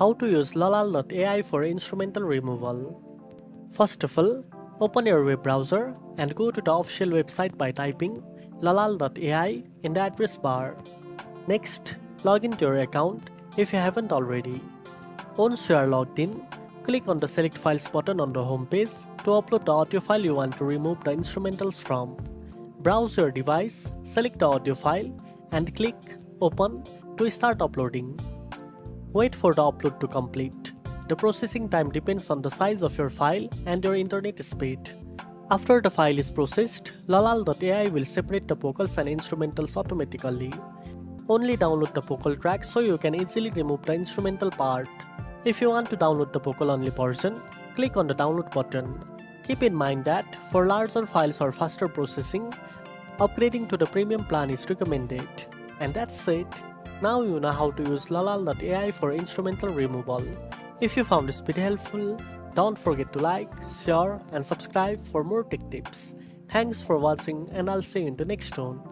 How to use Lalal.ai for instrumental removal. First of all, open your web browser and go to the official website by typing Lalal.ai in the address bar. Next, log into your account if you haven't already. Once you are logged in, click on the Select Files button on the home page to upload the audio file you want to remove the instrumentals from. Browse your device, select the audio file and click Open to start uploading. Wait for the upload to complete. The processing time depends on the size of your file and your internet speed. After the file is processed, Lalal.ai will separate the vocals and instrumentals automatically. Only download the vocal track so you can easily remove the instrumental part. If you want to download the vocal only version, click on the download button. Keep in mind that for larger files or faster processing, upgrading to the premium plan is recommended. And that's it. Now you know how to use Lalal.ai for instrumental removal. If you found this video helpful, don't forget to like, share and subscribe for more tech tips. Thanks for watching and I'll see you in the next one.